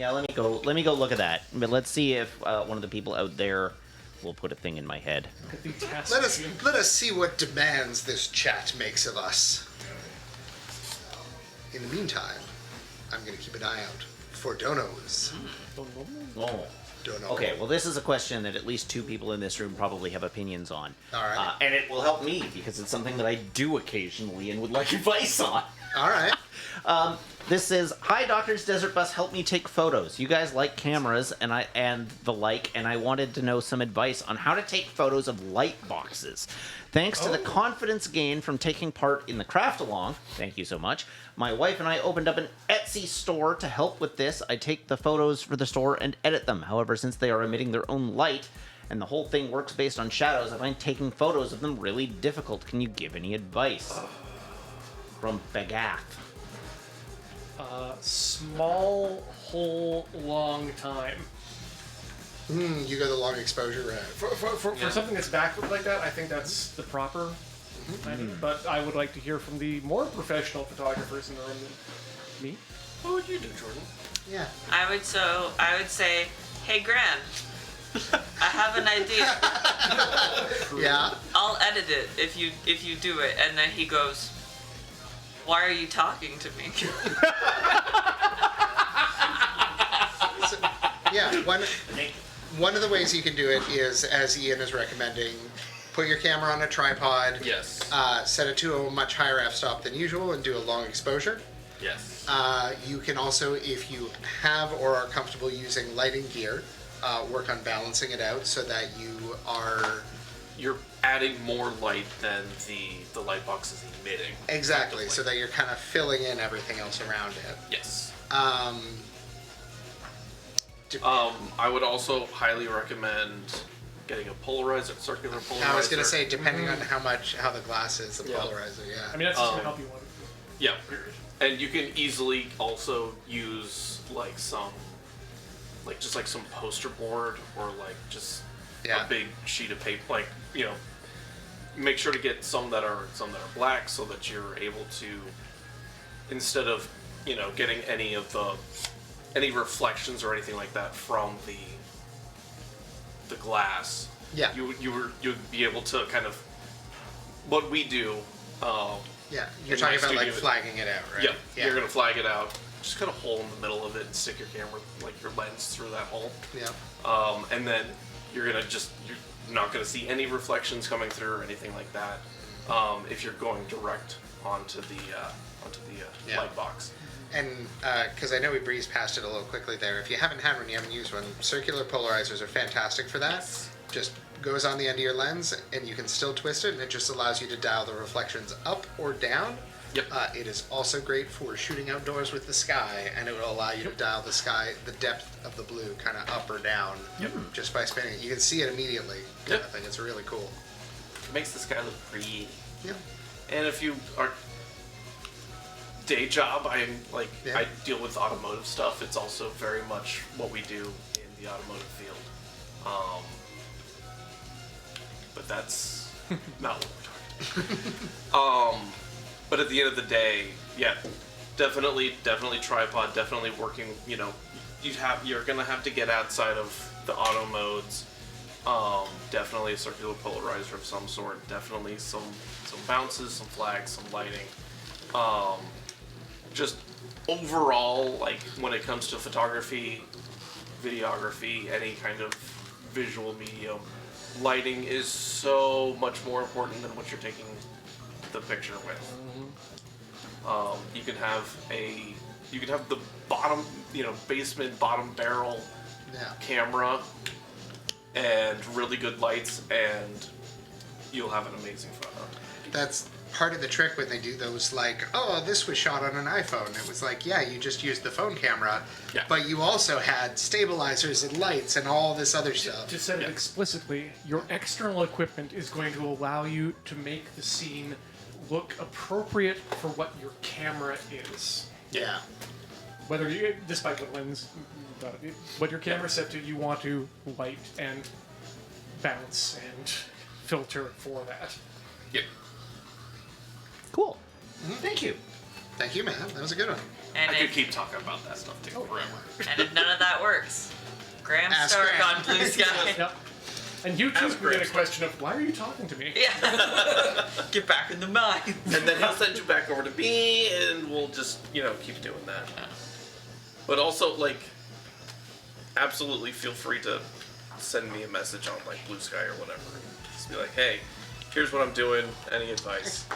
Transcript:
Yeah, let me go look at that. But let's see if one of the people out there will put a thing in my head. Let us see what demands this chat makes of us. In the meantime, I'm going to keep an eye out for donos. Oh. Dono. Okay, well, this is a question that at least 2 people in this room probably have opinions on. All right. And it will help me because it's something that I do occasionally and would like advice on. All right. This says, "Hi, Doctor's Desert Bus. Help me take photos. You guys like cameras and I wanted to know some advice on how to take photos of light boxes. Thanks to the confidence gained from taking part in the craft along, thank you so much. My wife and I opened up an Etsy store to help with this. I take the photos for the store and edit them. However, since they are emitting their own light and the whole thing works based on shadows, I find taking photos of them really difficult. Can you give any advice?" From Bagath. Small hole, long time. You go the long exposure route. For something that's backlit like that, I think that's the proper. But I would like to hear from the more professional photographers in the room than me. What would you do, Jordan? Yeah. I would say, hey, Gran, I have an idea. Yeah. I'll edit it if you do it. And then he goes, why are you talking to me? So, yeah. One of the ways you can do it is, as Ian is recommending, put your camera on a tripod. Yes. Set it to a much higher f-stop than usual and do a long exposure. Yes. You can also, if you have or are comfortable using lighting gear, work on balancing it out so that you're adding more light than the light box is emitting. Exactly, so that you're kind of filling in everything else around it. Yes. I I would also highly recommend getting a polarizer, circular polarizer. was going to say, depending on how the glass is, the polarizer, yeah. I mean, that's just going to help you one. Yeah. And you can easily also use some poster board or just a big sheet of paper. Make sure to get some that are black so that you're able to, instead of getting any reflections or anything like that from the glass. Yeah. You'd be able to kind of what we do. Yeah, you're talking about flagging it out, right? Yeah, you're gonna flag it out. Just cut a hole in the middle of it and stick your camera, your lens, through that hole. Yeah. And then you're not gonna see any reflections coming through or anything like that. If you're going direct onto the light box. And because I know we breezed past it a little quickly there, if you haven't had one, you haven't used one, circular polarizers are fantastic for that. Yes. Just goes on the end of your lens, and you can still twist it, and it just allows you to dial the reflections up or down. Yep. It is also great for shooting outdoors with the sky, and it will allow you to dial the sky, the depth of the blue, kind of up or down, just by spinning it. You can see it immediately. Yep. I think it's really cool. It makes the sky look pretty. Yeah. And if you are day job, I deal with automotive stuff. It's also very much what we do in the automotive field. But that's not what we're talking about. But at the end of the day, yeah, definitely tripod, definitely working, you're gonna have to get outside of the auto modes. Definitely a circular polarizer of some sort, definitely some bounces, some flags, some lighting. Just overall, when it comes to photography, videography, any kind of visual medium, lighting is so much more important than what you're taking the picture with. You can have the bottom, basement bottom barrel camera and really good lights, and you'll have an amazing photo. That's part of the trick when they do those, this was shot on an iPhone. It was you just used the phone camera, but you also had stabilizers and lights and all this other stuff. To set it explicitly, your external equipment is going to allow you to make the scene look appropriate for what your camera is. Yeah. Whether you, despite what lens, what your camera's set to, you want to light and bounce and filter for that. Yep. Cool. Thank you. Thank you, man. That was a good one. And I could if, keep talking about that stuff too forever. and if none of that works, Graham Ask Stark Graham. on Blue Sky. Yep. And you too As can get a Graves. question of, why are you talking to me? Yeah. Get back in the mine. And then he'll send you back over to me, and we'll just, keep doing that. But also, absolutely feel free to send me a message on, Blue Sky or whatever. Just be like, hey, here's what I'm doing. Any advice?